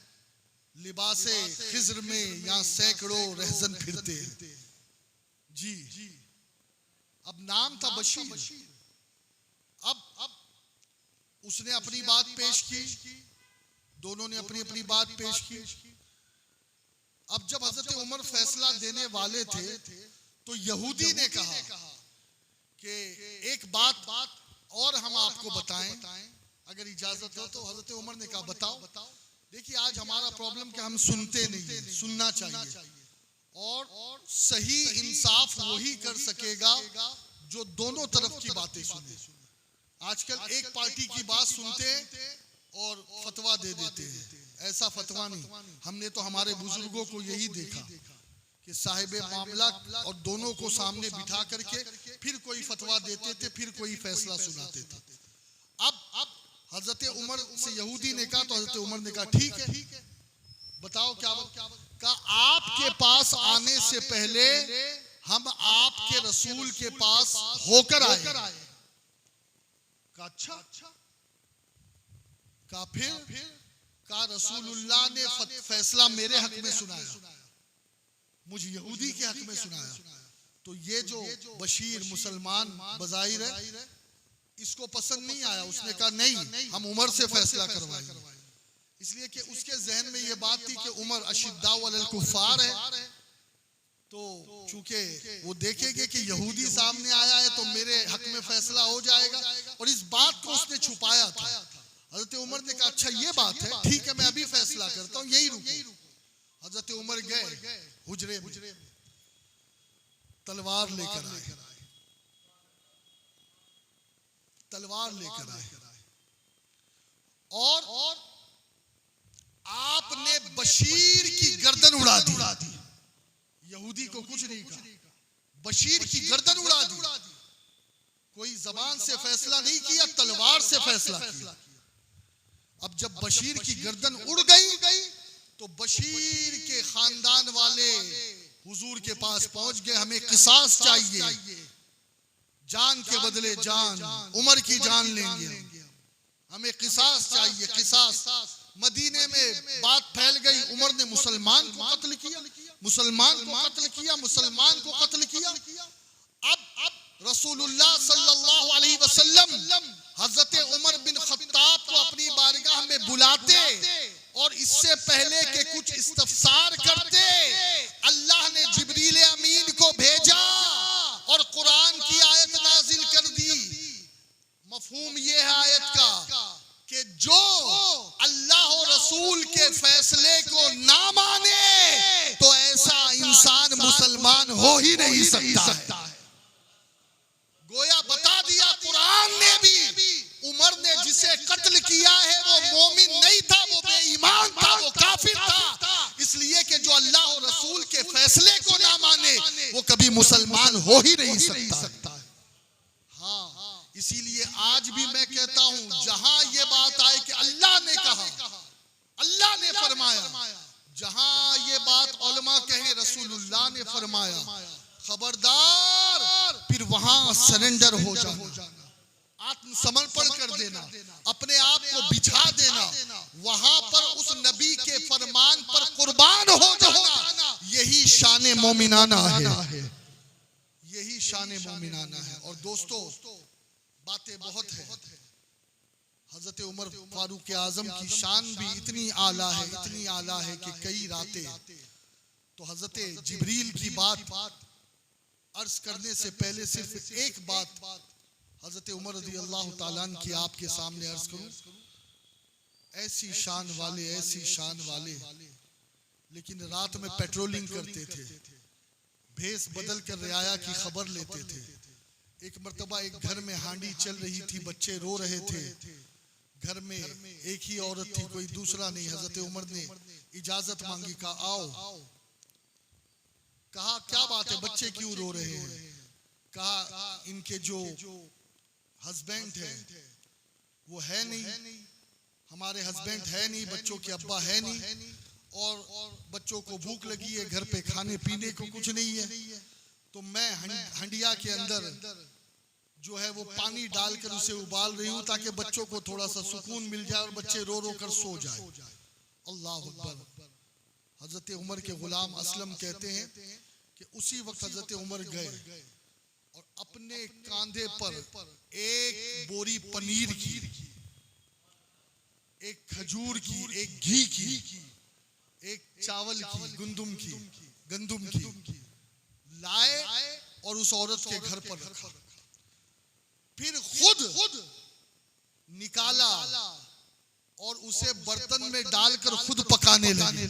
लिबासे खिज्र में यहाँ सैकड़ों रहजन फिरते हैं जी। अब नाम था बशीर। अब उसने अपनी बात पेश की, दोनों ने अपनी अपनी बात पेश की। अब जब हजरत उमर फैसला देने वाले थे तो यहूदी ने कहा कि एक बात और हम आपको बताएं, अगर इजाजत हो तो। हजरत उमर ने कहा, बताओ। देखिए आज हमारा प्रॉब्लम कि हम सुनते नहीं है, सुनना चाहिए, और सही इंसाफ वही कर सकेगा जो दोनों तरफ की बातें सुने। आजकल एक पार्टी की बात सुनते और फतवा दे देते हैं, ऐसा फतवा नहीं। हमने तो हमारे बुजुर्गों को यही देखा कि साहिबे मामला और दोनों को सामने बिठा करके फिर कोई फतवा देते थे, फिर कोई फैसला सुनाते थे। अब हजरत उमर से यहूदी ने कहा, तो हजरत उमर ने कहा, ठीक है, बताओ क्या। कहा, आपके पास आने से पहले हम आपके रसूल के पास होकर आए। कहा, अच्छा। कहा, फिर कहा, रसूलुल्लाह ने फैसला मेरे हक में सुनाया, मुझे यहूदी के हक में सुनाया। तो ये जो बशीर मुसलमान बज़ाहिर है, इसको पसंद नहीं आया। उसने कहा, नहीं, हम उमर से फैसला करवाएंगे। इसलिए कि उसके जहन में ये बात थी कि उमर अशिद्दाउ अलल कुफ़ार है, तो चूंकि वो देखेंगे कि यहूदी सामने आया है तो मेरे हक में फैसला हो जाएगा, और इस बात को उसने छुपाया था। हजरत उमर ने कहा, अच्छा ये बात है, ठीक है, मैं अभी फैसला करता हूँ, यही रुको। हजरत उमर गए हुजरे में, तलवार लेकर आए, और आपने बशीर की गर्दन उड़ा दी। यहूदी को कुछ नहीं कहा, बशीर की गर्दन उड़ा दी। कोई जबान से फैसला नहीं किया, तलवार से फैसला किया। अब जब बशीर की गर्दन उड़ गई तो बशीर के खानदान वाले हुजूर के पास पहुंच गए, हमें किसास चाहिए, जान के बदले जान, उमर की जान लेंगे, हमें किसास चाहिए, किसास। मदीने में बात फैल गई, उमर ने मुसलमान को कत्ल किया। अब रसूलुल्लाह सल्लल्लाहु अलैहि वसल्लम हजरत उमर बिन खत्ताब को अपनी बारगाह में बुलाते और इससे पहले के कुछ इस्तफसार करते, अल्लाह ने जिब्रील अमीन को भेजा और कुरान की आयत नाजिल कर दी। मफहूम ये है आयत का कि जो अल्लाह और के फैसले को ना माने तो ऐसा इंसान मुसलमान हो ही नहीं सकता है। गोया बता दिया कुरान ने भी, उमर ने जिसे कत्ल किया है वो मोमिन नहीं था, वो बेईमान था, वो काफिर था, इसलिए कि जो अल्लाह और रसूल के फैसले को ना माने वो कभी मुसलमान हो ही नहीं सकता है। हाँ, इसीलिए आज भी मैं कहता हूं, जहां ये बात आए कि अल्लाह ने कहा, अल्लाह ने फरमाया, जहां ये बात उलमा कहे रसूलुल्लाह ने फरमाया, खबरदार फिर वहां सरेंडर हो जाना, आत्मसमर्पण कर देना, अपने आप को बिछा देना, वहां पर उस नबी के फरमान पर कुर्बान हो जाना, यही शान मोमिनाना है, यही शान मोमिनाना है। और दोस्तों, बातें बहुत है। हजरत उमर फारूक आजम की शान भी इतनी आला है, इतनी आला है कि कई रातें तो हजरत जिब्रील की बात अर्ज करने से पहले सिर्फ एक बात हजरत उमर रज़ी अल्लाह ताला अन्हु की आपके सामने अर्ज करूं। ऐसी शान वाले लेकिन रात में पेट्रोलिंग करते थे, भेष बदल कर रियाया की खबर लेते थे। एक मर्तबा एक घर में हांडी चल रही थी, बच्चे रो रहे थे, घर में एक ही औरत थी, कोई दूसरा नहीं। हजरत उमर ने इजाजत मांगी, कहा आओ। कहा क्या बात है, बच्चे क्यों रो रहे हैं? कहा इनके जो हस्बैंड है वो है नहीं, हमारे हस्बैंड है नहीं, बच्चों के अब्बा है नहीं, और बच्चों को भूख लगी है, घर पे खाने पीने को कुछ नहीं है, तो मैं हंडिया के अंदर जो है वो पानी डालकर उसे उबाल रही हूँ ताकि बच्चों को थोड़ा सा सुकून मिल जाए और बच्चे रो रो कर सो जाए। अल्लाह अकबर। हजरत उमर के गुलाम असलम कहते हैं कि उसी वक्त हजरत उमर गए और अपने कांधे पर एक बोरी पनीर की, एक खजूर की, एक घी की, एक चावल की, गंदुम की लाए और उस औरत के घर पर रखा, फिर खुद निकाला और उसे बर्तन में डालकर खुद पकाने लगे।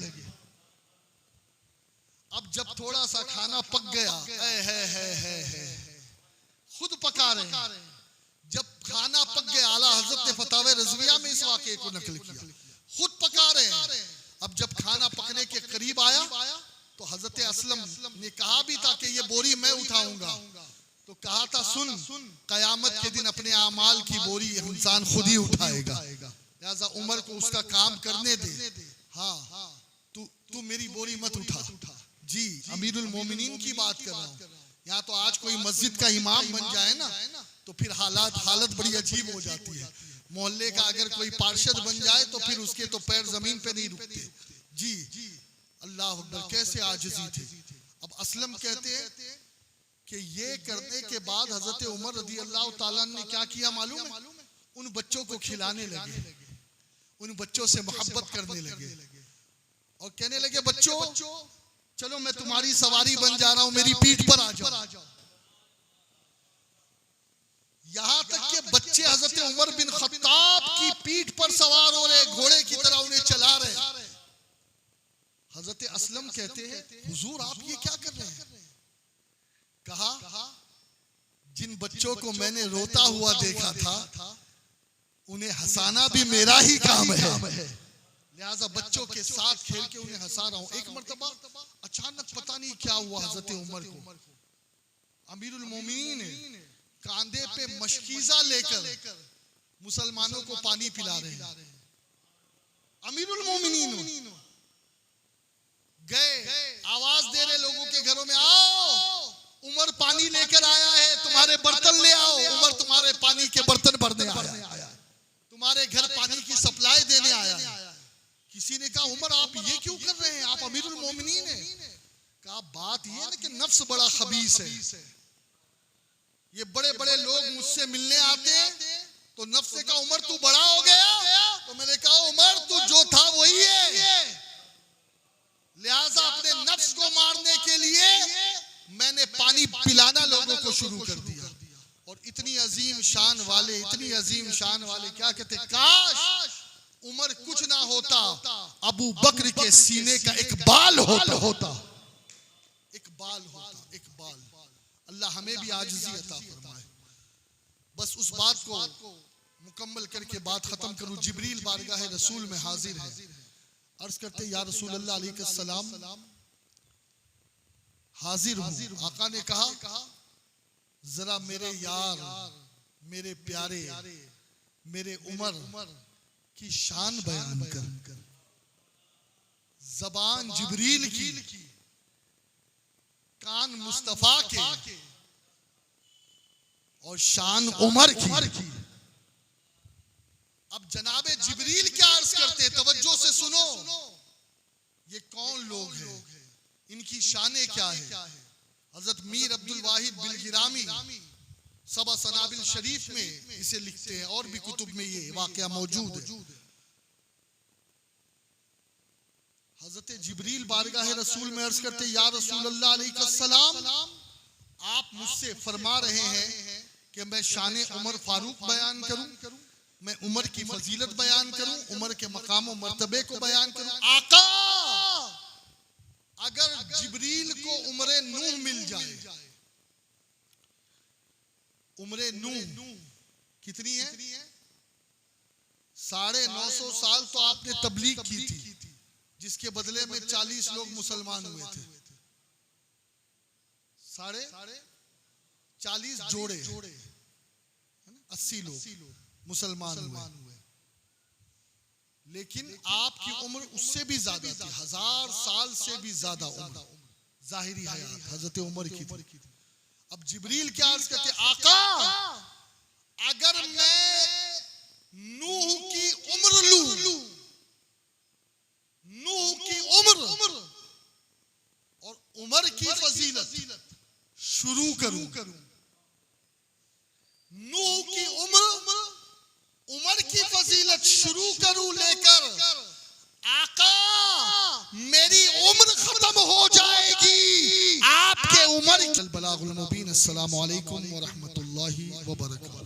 अब जब थोड़ा सा खाना पक गया, खुद पका रहे। जब खाना पक गया, आला हजरत ने फतावे रज़विया में इस वाक़े को नकल किया, खुद पका रहे हैं। अब जब खाना पकने के करीब आया तो हजरत असलम ने कहा भी था कि ये बोरी मैं उठाऊंगा, तो कहा था सुन, कयामत के दिन अपने आमाल की बोरी इंसान खुद ही उठाएगा, लिहाजा उमर को उसका काम करने दे। हाँ, तू मेरी बोरी मत उठा। जी, अमीरुल मोमिनीन की बात कर रहा हूँ। यहाँ तो आज कोई मस्जिद का इमाम बन जाए ना तो फिर हालत बड़ी अजीब हो जाती है। मोहल्ले का अगर कोई पार्षद बन जाए तो फिर उसके तो पैर जमीन पे नहीं रुकते। जी, अल्लाह अकबर, कैसे आजिज़ी थे। अब असलम कहते हैं कि ये करने के बाद हजरत उमर रज़ी अल्लाह ताला ने क्या किया मालूम है? उन बच्चों को खिलाने लगे, उन बच्चों से मोहब्बत करने लगे और कहने लगे बच्चों चलो मैं तुम्हारी सवारी बन जा रहा हूं, मेरी पीठ पर आ जाओ। यहां तक कि बच्चे हजरत उमर बिन खत्ताब की पीठ पर सवार हो रहे, घोड़े की तरह उन्हें चला रहे। हजरत असलम कहते हैं हुजूर आप ये क्या कर रहे हैं? कहा जिन बच्चों को मैंने रोता हुआ देखा था उन्हें हंसाना भी मेरा ही काम है, लिहाजा बच्चों के साथ खेल के उन्हें हंसा रहा हूं। एक मर्तबा अचानक पता नहीं क्या हुआ, हजरत उमर को अमीरुल मोमिनीन कांधे पे मशकीजा लेकर मुसलमानों को पानी पिला रहे हैं। अमीरुल मोमिनीन गए, आवाज दे रहे लोगों के घरों में, आओ उमर पानी लेकर आया है, तुम्हारे बर्तन ले आओ। उमर तुम्हारे पानी के बर्तन भरने आया, तुम्हारे घर पानी की सप्लाई देने आया। किसी ने कहा उमर आप ये क्यों कर रहे हैं, आप अमीरुल मोमिनीन हैं। कहा बात ये ना कि नफ्स बड़ा खबीस है, ये बड़े बड़े लोग मुझसे मिलने आते हैं तो नफ्स ने कहा उमर तू बड़ा हो गया, तो मैंने कहा उमर तू जो था वही है, लिहाजा अपने नफ्स को मारने के लिए मैंने पानी पिलाना लोगों को शुरू कर दिया। और इतनी अजीम शान वाले क्या कहते, काश उमर कुछ ना होता अबू बकर के सीने का एक बाल होता। एक बाल होता, एक बाल। अल्लाह हमें भी आजिज़ी अता फरमाए। बस उस बात को मुकम्मल करके बात खत्म करूं। जिब्रील बारगाह रसूल में हाजिर है, अर्ज करते या रसूल अल्लाह अलैहिस्सलाम हाजिर हूं। आका ने कहा जरा मेरे यार, मेरे प्यारे, मेरे उमर की शान बयान कर। ज़बान जिब्रील की, कान मुस्तफा के और शान उमर की। अब जनाबे जिब्रील क्या अर्ज करते हैं, तवज्जो से सुनो। ये कौन लोग हैं, इनकी शाने क्या है। हजरत मीर अब्दुल वाहिद बिलगिरामी सबा सनाबिल शरीफ में इसे लिखते हैं, और भी कुतुब में ये वाकया मौजूद है। हजरत जिब्रील बारगाह रसूल में अर्ज करते या रसूल अल्लाह अलैहिस्सलाम, आप मुझसे फरमा रहे हैं कि मैं शान उमर फारूक बयान करूं, मैं उमर की फजीलत बयान करूं, उमर के मकाम और मर्तबे को बयान करूं। आका, अगर जिब्रील को उम्र नूह मिल जाए, उम्र नूह कितनी है, 950 साल तो आपने तबलीग की थी, जिसके बदले में 40 लोग मुसलमान हुए थे। 40 जोड़े 80 लोग मुसलमान हुए। लेकिन आपकी उम्र उससे भी ज्यादा थी, 1000 साल से भी ज्यादा उम्र जाहिरी हयात हजरत उमर की थी। अब जिब्रील क्या अर्ज करते, आका अगर मैं नूह की उम्र लूं, नूह की उम्र और उमर की फजीलत शुरू करूं, नूह की उम्र उमर की फजीलत शुरू करूं लेकर, आका मेरी उम्र खत्म हो जाएगी, आपके उमर। बलागुल मुबीन। अस्सलामु अलैकुम व रहमतुल्लाहि व बरकातहू।